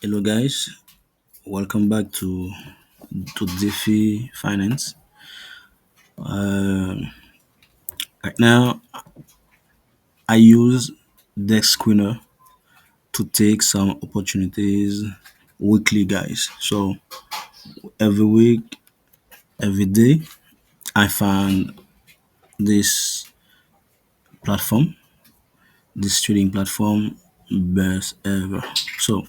Hello guys, welcome back to DeFi Finance. Right now, I use DeskCleaner to take some opportunities weekly, guys. So every week, every day, I find this platform, this trading platform, best ever. So,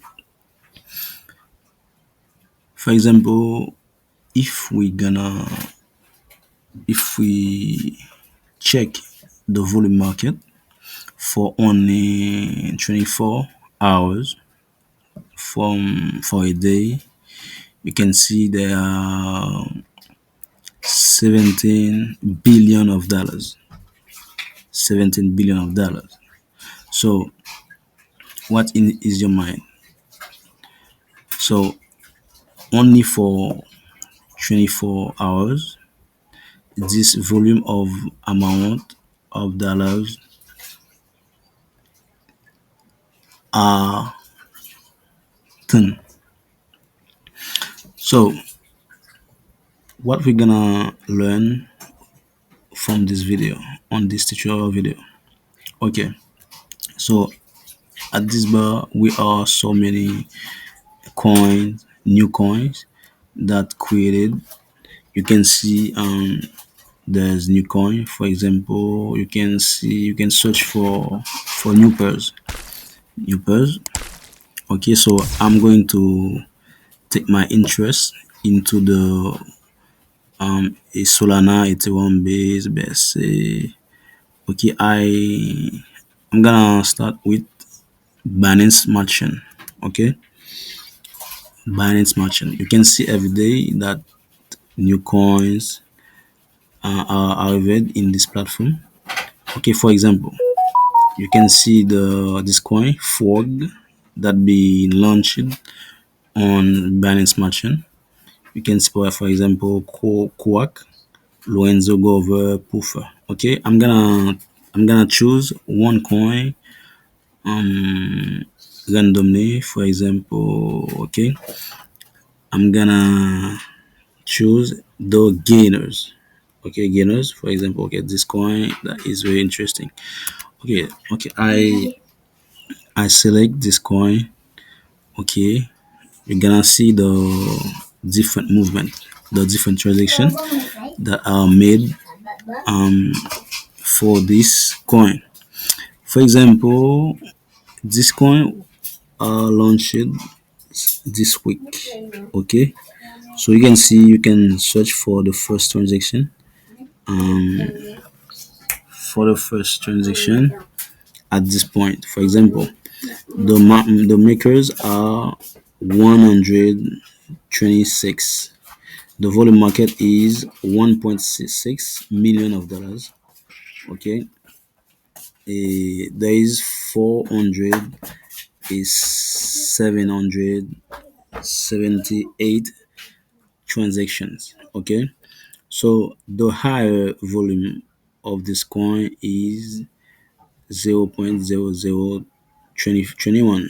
for example, if we gonna if we check the volume market for only 24 hours for a day, you can see there are 17 billion of dollars. 17 billion of dollars. So what is your mind? So only for 24 hours, this volume of amount of dollars are 10. So what we're gonna learn from this video, on this tutorial video. Okay, so at this bar we are so many new coins that created. You can see there's new coin. For example, you can search for new pairs. Okay, so I'm going to take my interest into the a Solana, Ethereum base, BSC. Okay, I'm gonna start with Binance Merchant. Okay, Binance Merchant. You can see every day that new coins are available in this platform. Okay, for example, you can see this coin Frog that be launched on Binance Merchant. You can see, for example, Quack, Lorenzo Gover, Puffer. Okay, I'm gonna choose one coin randomly. For example, okay, I'm gonna choose the gainers. Okay, gainers. For example, okay, this coin that is very interesting. Okay, I select this coin. Okay, you're gonna see the different movement, the different transactions that are made um for this coin. For example, this coin launched this week. Okay, so you can search for the first transaction. Um, for the first transaction at this point, for example, the makers are 126. The volume market is 1.66 million of dollars. Okay, there is 400 is 778 transactions. Okay, so the higher volume of this coin is 0.0021.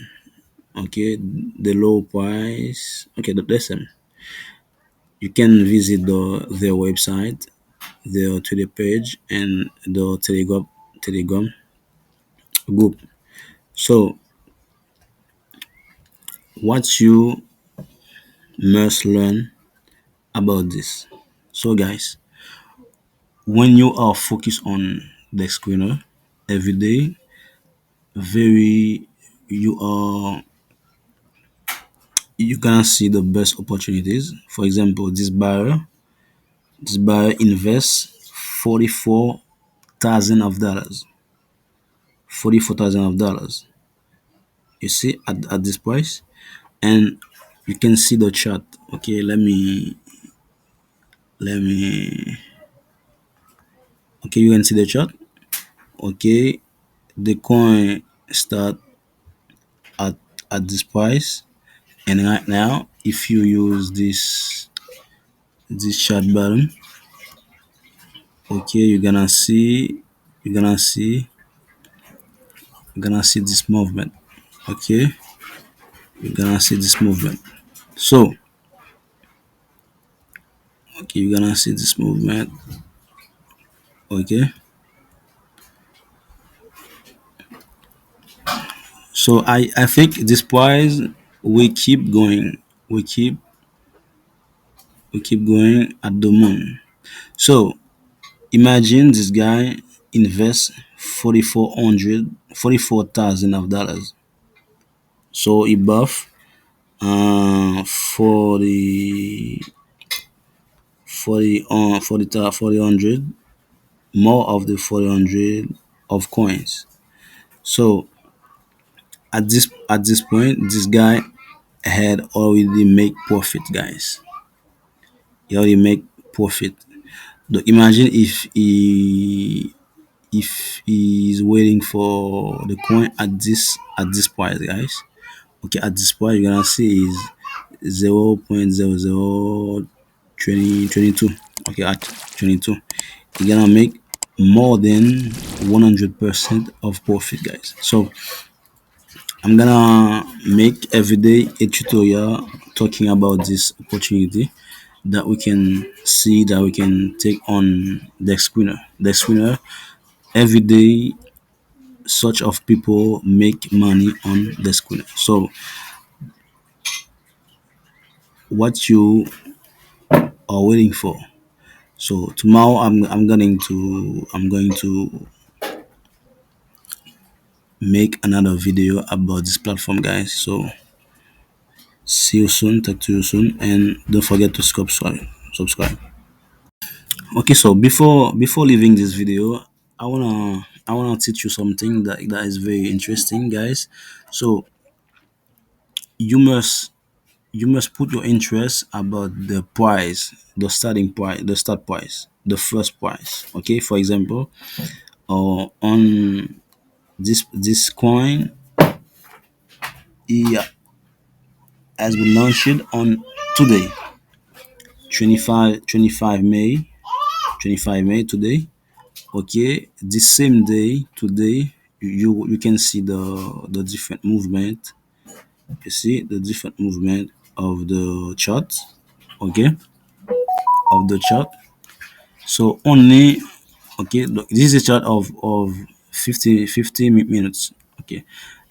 Okay, the low price. Okay, the same. You can visit their website, their Twitter page, and the Telegram group. So what you must learn about this. So guys, when you are focused on the screener every day, very you are you can see the best opportunities. For example, this buyer invests 44,000 of dollars. 44,000 of dollars. You see at this price, and you can see the chart. Okay, let me okay, you can see the chart. Okay, the coin start at this price, and right now if you use this chart button, okay, you're gonna see you're gonna see this movement. Okay, you're gonna see this movement. So okay, you're gonna see this movement. Okay, so I think this price we keep going, we keep we keep going at the moon. So imagine this guy invests 44,000 of dollars. So he buff 40 40 hundred, more of the 400 of coins. So at this point, this guy had already make profit, guys. He already make profit. So imagine if he's waiting for the coin at this price, guys. Okay, at this price you're gonna see is 0.002022. Okay, at 22, you're gonna make more than 100% of profit, guys. So I'm gonna make every day a tutorial talking about this opportunity that we can see, that we can take on DeskCleaner. DeskCleaner, every day such of people make money on DeskCleaner. So what you are waiting for? So tomorrow I'm going to make another video about this platform, guys. So see you soon, talk to you soon, and don't forget to subscribe. Okay, so before leaving this video, I wanna teach you something that is very interesting, guys. So you must you must put your interest about the price, the starting price, the start price, the first price. Okay, for example, on this coin, it has been launched on today, 25 May, 25 May today. Okay, the same day today, you can see the different movement. You see the different movement of the chart. Okay, of the chart. So only, okay, look, this is a chart of 50 minutes. Okay,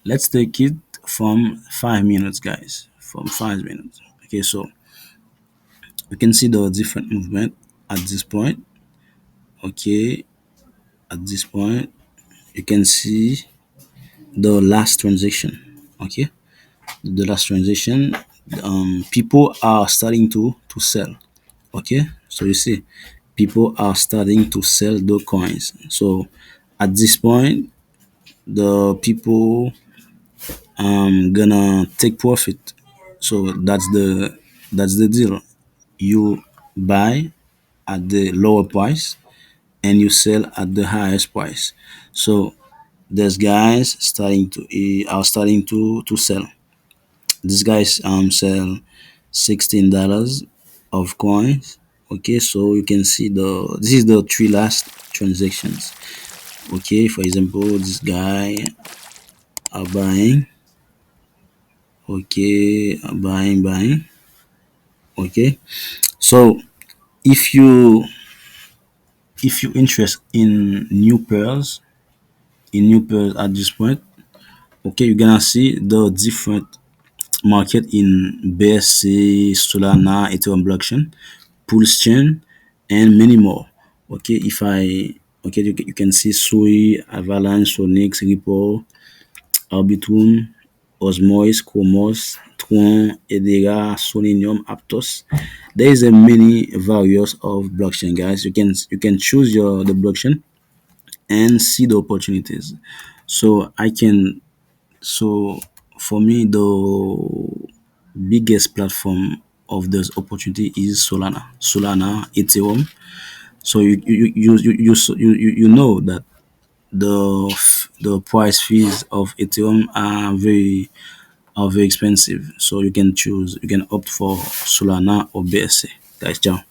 let's take it from 5 minutes, guys, from 5 minutes. Okay, so you can see the different movement at this point. Okay, at this point you can see the last transaction. Okay, the last transaction, people are starting to sell. Okay, so you see people are starting to sell the coins. So at this point, the people gonna take profit. So that's the deal. You buy at the lower price and you sell at the highest price. So there's guys are starting to sell. These guys sell $16 of coins. Okay, so you can see this is the three last transactions. Okay, for example, this guy are buying. Okay, buying. Okay, so if you interest in new pearls at this point, okay, you're gonna see the different market in BSC, Solana, Ethereum blockchain, Pulse chain, and many more. Okay, you can see Sui, Avalanche, Sonic, Ripple, Arbitrum, Osmosis, Chromos, Tron, Edera, Solinium, Aptos. There is a many various of blockchain, guys. You can choose the blockchain and see the opportunities. So so for me, the biggest platform of this opportunity is Solana, Ethereum. So you know that the price fees of Ethereum are very expensive. So you can opt for Solana or BSC. Guys, ciao.